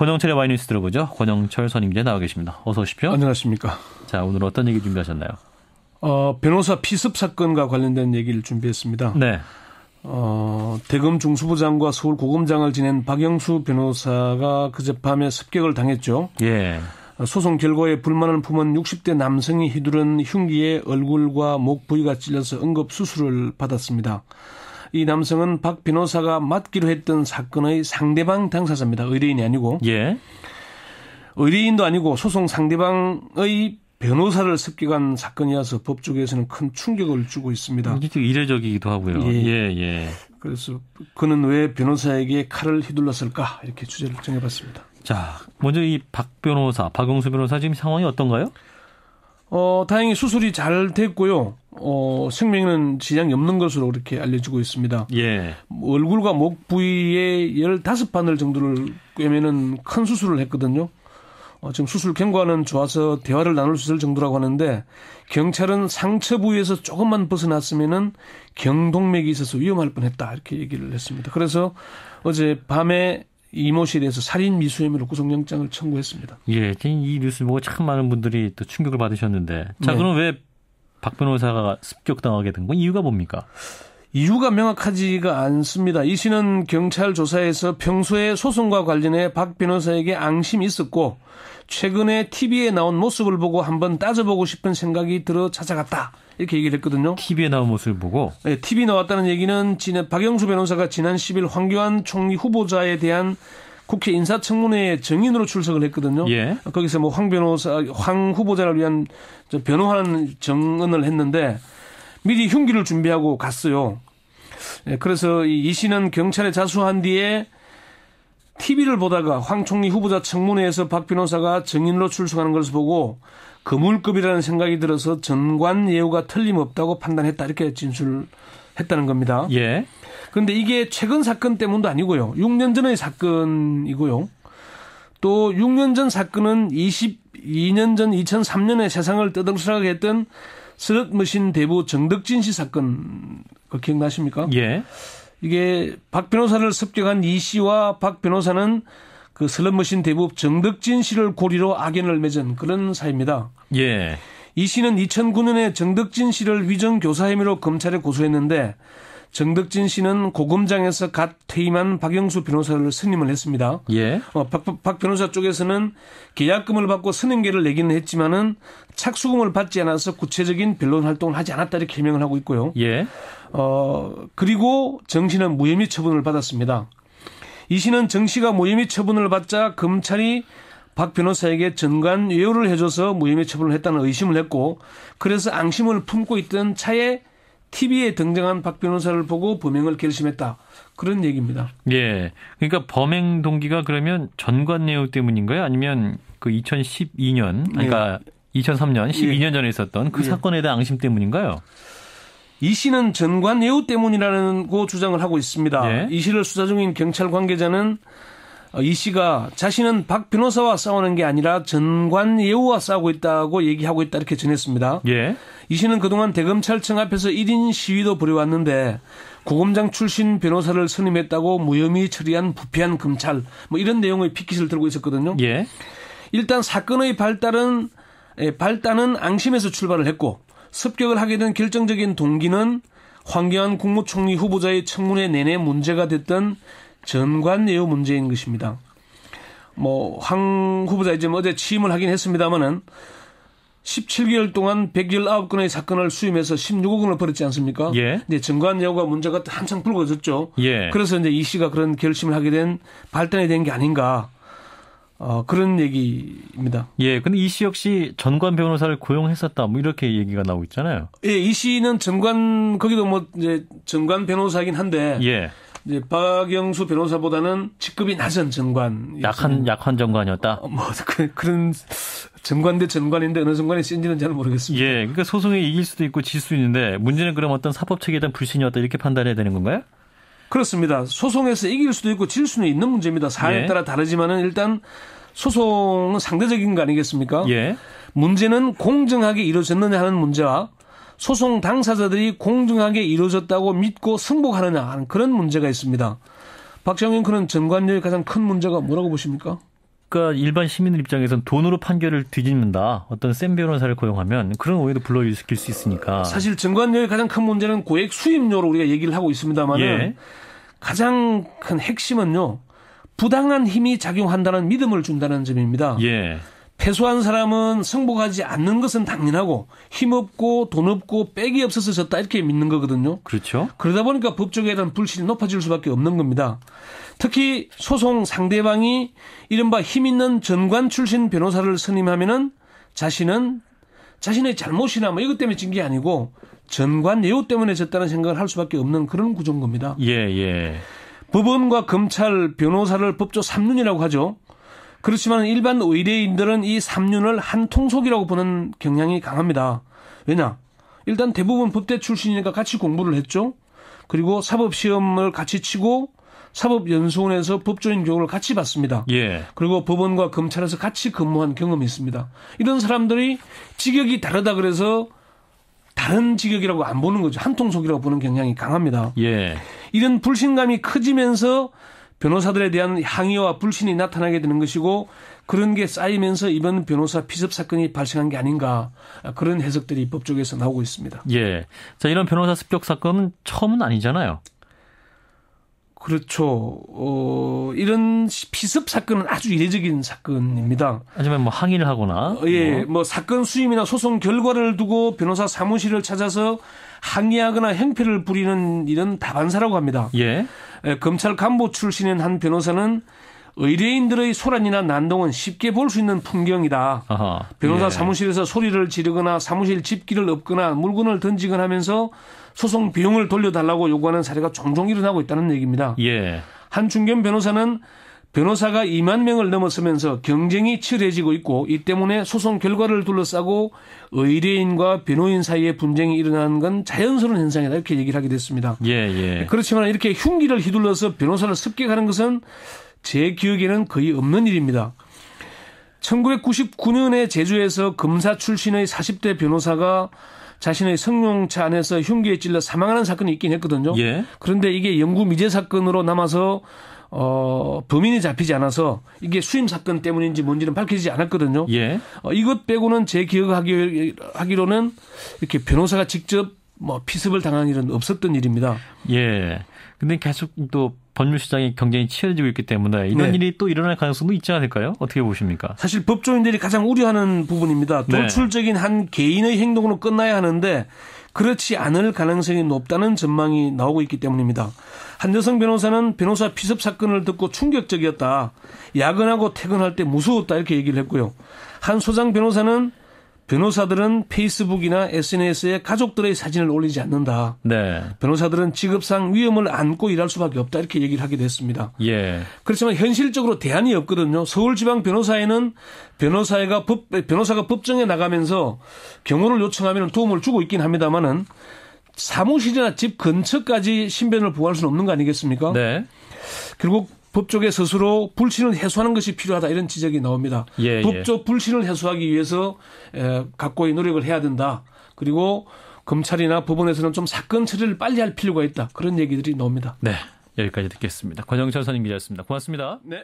권영철의 와이뉴스 들어보죠. 권영철 선임기자 나와 계십니다. 어서 오십시오. 안녕하십니까. 자, 오늘 어떤 얘기 준비하셨나요? 변호사 피습 사건과 관련된 얘기를 준비했습니다. 네. 대검 중수부장과 서울 고검장을 지낸 박영수 변호사가 그젯밤에 습격을 당했죠. 예. 소송 결과에 불만을 품은 60대 남성이 휘두른 흉기에 얼굴과 목 부위가 찔려서 응급 수술을 받았습니다. 이 남성은 박 변호사가 맡기로 했던 사건의 상대방 당사자입니다. 의뢰인이 아니고. 예. 의뢰인도 아니고 소송 상대방의 변호사를 습격한 사건이어서 법조계에서는 큰 충격을 주고 있습니다. 이례적이기도 하고요. 예. 그래서 그는 왜 변호사에게 칼을 휘둘렀을까 이렇게 주제를 정해봤습니다. 자, 먼저 이 박 변호사, 박영수 변호사 지금 상황이 어떤가요? 다행히 수술이 잘 됐고요. 생명에는 지장이 없는 것으로 그렇게 알려지고 있습니다. 예. 얼굴과 목 부위에 15바늘 정도를 꿰매는 큰 수술을 했거든요. 지금 수술 경과는 좋아서 대화를 나눌 수 있을 정도라고 하는데 경찰은 상처 부위에서 조금만 벗어났으면은 경동맥이 있어서 위험할 뻔했다 이렇게 얘기를 했습니다. 그래서 어제 밤에 이모 씨에 대해서 살인 미수 혐의로 구속영장을 청구했습니다. 예, 이 뉴스 보고 참 많은 분들이 또 충격을 받으셨는데, 자, 그럼 왜 박 변호사가 습격당하게 된 건 이유가 뭡니까? 이유가 명확하지가 않습니다. 이 씨는 경찰 조사에서 평소에 소송과 관련해 박 변호사에게 앙심이 있었고 최근에 TV에 나온 모습을 보고 한번 따져보고 싶은 생각이 들어 찾아갔다. 이렇게 얘기를 했거든요. TV에 나온 모습을 보고? 네, TV 나왔다는 얘기는 박영수 변호사가 지난 10일 황교안 총리 후보자에 대한 국회 인사청문회에 증인으로 출석을 했거든요. 예. 거기서 뭐 황 후보자를 위한 변호하는 증언을 했는데 미리 흉기를 준비하고 갔어요. 그래서 이 씨는 경찰에 자수한 뒤에 TV를 보다가 황 총리 후보자 청문회에서 박 변호사가 증인으로 출석하는 것을 보고 거물급이라는 생각이 들어서 전관 예우가 틀림없다고 판단했다 이렇게 진술했다는 겁니다. 예. 그런데 이게 최근 사건 때문도 아니고요. 6년 전의 사건이고요. 또 6년 전 사건은 22년 전 2003년에 세상을 떠들썩하게 했던 슬롯머신 대부 정덕진 씨 사건 그거 기억나십니까? 예. 이게 박 변호사를 습격한 이 씨와 박 변호사는 그 슬롯머신 대부 정덕진 씨를 고리로 악연을 맺은 그런 사이입니다. 예. 이 씨는 2009년에 정덕진 씨를 위정 교사 혐의로 검찰에 고소했는데 정덕진 씨는 고검장에서 갓 퇴임한 박영수 변호사를 선임을 했습니다. 예. 박 변호사 쪽에서는 계약금을 받고 선임계를 내기는 했지만은 착수금을 받지 않아서 구체적인 변론 활동을 하지 않았다 이렇게 해명을 하고 있고요. 예. 그리고 정 씨는 무혐의 처분을 받았습니다. 이 씨는 정 씨가 무혐의 처분을 받자 검찰이 박 변호사에게 전관 예우를 해줘서 무혐의 처분을 했다는 의심을 했고 그래서 앙심을 품고 있던 차에 TV에 등장한 박 변호사를 보고 범행을 결심했다. 그런 얘기입니다. 예. 그러니까 범행 동기가 그러면 전관예우 때문인가요? 아니면 그 2012년, 그러니까 2003년, 12년 전에 있었던 그 사건에 대한 앙심 때문인가요? 이 씨는 전관예우 때문이라고 주장을 하고 있습니다. 이 씨를 수사 중인 경찰 관계자는 이 씨가 자신은 박 변호사와 싸우는 게 아니라 전관예우와 싸우고 있다고 얘기하고 있다 이렇게 전했습니다. 예. 이 씨는 그동안 대검찰청 앞에서 1인 시위도 벌여왔는데 고검장 출신 변호사를 선임했다고 무혐의 처리한 부패한 검찰 뭐 이런 내용의 피켓을 들고 있었거든요. 예. 일단 사건의 발단은 앙심에서 출발을 했고 습격을 하게 된 결정적인 동기는 황교안 국무총리 후보자의 청문회 내내 문제가 됐던 전관예우 문제인 것입니다. 황 후보자 이제 어제 취임을 하긴 했습니다만은 17개월 동안 119건의 사건을 수임해서 16억 원을 벌었지 않습니까? 예. 근데 전관예우가 문제가 한창 불거졌죠. 예. 그래서 이제 이 씨가 그런 결심을 하게 된 발단이 된 게 아닌가. 그런 얘기입니다. 예. 근데 이 씨 역시 전관 변호사를 고용했었다. 뭐 이렇게 얘기가 나오고 있잖아요. 예, 이 씨는 거기도 이제 전관 변호사이긴 한데. 예. 이제 박영수 변호사보다는 직급이 낮은 전관. 약한 전관이었다? 그런 전관 대 전관인데 어느 전관이 센지는 잘 모르겠습니다. 예. 그러니까 소송에 이길 수도 있고 질 수도 있는데 문제는 그럼 어떤 사법체계에 대한 불신이었다 이렇게 판단해야 되는 건가요? 그렇습니다. 소송에서 이길 수도 있고 질 수는 있는 문제입니다. 사안에 따라 다르지만은 일단 소송은 상대적인 거 아니겠습니까? 예. 문제는 공정하게 이루어졌느냐 하는 문제와 소송 당사자들이 공정하게 이루어졌다고 믿고 승복하느냐 하는 그런 문제가 있습니다. 박정현 그는 전관예우의 가장 큰 문제가 뭐라고 보십니까? 그러니까 일반 시민들 입장에서는 돈으로 판결을 뒤집는다. 어떤 센 변호사를 고용하면 그런 오해도 불러일으킬 수 있으니까. 사실 정관료의 가장 큰 문제는 고액 수임료로 우리가 얘기를 하고 있습니다만은 예. 가장 큰 핵심은요. 부당한 힘이 작용한다는 믿음을 준다는 점입니다. 예. 패소한 사람은 승복하지 않는 것은 당연하고 힘없고 돈 없고 빽이 없어서 졌다 이렇게 믿는 거거든요. 그렇죠. 그러다 보니까 법조계에 대한 불신이 높아질 수밖에 없는 겁니다. 특히 소송 상대방이 이른바 힘 있는 전관 출신 변호사를 선임하면은 자신의 잘못이나 뭐 이것 때문에 진 게 아니고 전관 예우 때문에 졌다는 생각을 할 수밖에 없는 그런 구조인 겁니다. 예. 법원과 검찰, 변호사를 법조 3륜이라고 하죠. 그렇지만 일반 의뢰인들은 이 3륜을 한 통속이라고 보는 경향이 강합니다. 왜냐? 일단 대부분 법대 출신이니까 같이 공부를 했죠. 그리고 사법시험을 같이 치고 사법연수원에서 법조인 교육을 같이 받습니다. 예. 그리고 법원과 검찰에서 같이 근무한 경험이 있습니다. 이런 사람들이 직역이 다르다 그래서 다른 직역이라고 안 보는 거죠. 한 통속이라고 보는 경향이 강합니다. 예. 이런 불신감이 커지면서 변호사들에 대한 항의와 불신이 나타나게 되는 것이고 그런 게 쌓이면서 이번 변호사 피습 사건이 발생한 게 아닌가 그런 해석들이 법조계에서 나오고 있습니다. 예. 자, 이런 변호사 습격 사건은 처음은 아니잖아요. 그렇죠. 이런 피습 사건은 아주 이례적인 사건입니다. 하지만 뭐 항의를 하거나. 예, 뭐 사건 수임이나 소송 결과를 두고 변호사 사무실을 찾아서 항의하거나 행패를 부리는 이런 다반사라고 합니다. 예. 검찰 간부 출신인 한 변호사는 의뢰인들의 소란이나 난동은 쉽게 볼 수 있는 풍경이다. 아하, 변호사 예. 사무실에서 소리를 지르거나 사무실 집기를 엎거나 물건을 던지거나 하면서 소송 비용을 돌려달라고 요구하는 사례가 종종 일어나고 있다는 얘기입니다. 예. 한 중견 변호사는 변호사가 2만 명을 넘어서면서 경쟁이 치열해지고 있고 이 때문에 소송 결과를 둘러싸고 의뢰인과 변호인 사이에 분쟁이 일어나는 건 자연스러운 현상이다 이렇게 얘기를 하게 됐습니다. 예. 그렇지만 이렇게 흉기를 휘둘러서 변호사를 습격하는 것은 제 기억에는 거의 없는 일입니다. 1999년에 제주에서 검사 출신의 40대 변호사가 자신의 승용차 안에서 흉기에 찔러 사망하는 사건이 있긴 했거든요. 예. 그런데 이게 영구 미제 사건으로 남아서 범인이 잡히지 않아서 이게 수임 사건 때문인지 뭔지는 밝혀지지 않았거든요. 예. 이것 빼고는 제 기억하기로는 이렇게 변호사가 직접 뭐 피습을 당한 일은 없었던 일입니다. 예. 근데 계속 또 법률 시장이 경쟁이 치열해지고 있기 때문에 이런 네. 일이 또 일어날 가능성도 있지 않을까요? 어떻게 보십니까? 사실 법조인들이 가장 우려하는 부분입니다. 네. 돌출적인 한 개인의 행동으로 끝나야 하는데 그렇지 않을 가능성이 높다는 전망이 나오고 있기 때문입니다. 한 여성 변호사는 변호사 피습 사건을 듣고 충격적이었다. 야근하고 퇴근할 때 무서웠다 이렇게 얘기를 했고요. 한 소장 변호사는 변호사들은 페이스북이나 SNS에 가족들의 사진을 올리지 않는다. 네. 변호사들은 직업상 위험을 안고 일할 수밖에 없다 이렇게 얘기를 하기도 했습니다. 예. 그렇지만 현실적으로 대안이 없거든요. 서울지방변호사에는 변호사가 법정에 나가면서 경호를 요청하면 도움을 주고 있긴 합니다만은 사무실이나 집 근처까지 신변을 보호할 수는 없는 거 아니겠습니까? 네. 결국 법조계 스스로 불신을 해소하는 것이 필요하다 이런 지적이 나옵니다. 예. 법조 불신을 해소하기 위해서 각고의 노력을 해야 된다. 그리고 검찰이나 법원에서는 좀 사건 처리를 빨리 할 필요가 있다. 그런 얘기들이 나옵니다. 네. 여기까지 듣겠습니다. 권영철 선임 기자였습니다. 고맙습니다. 네.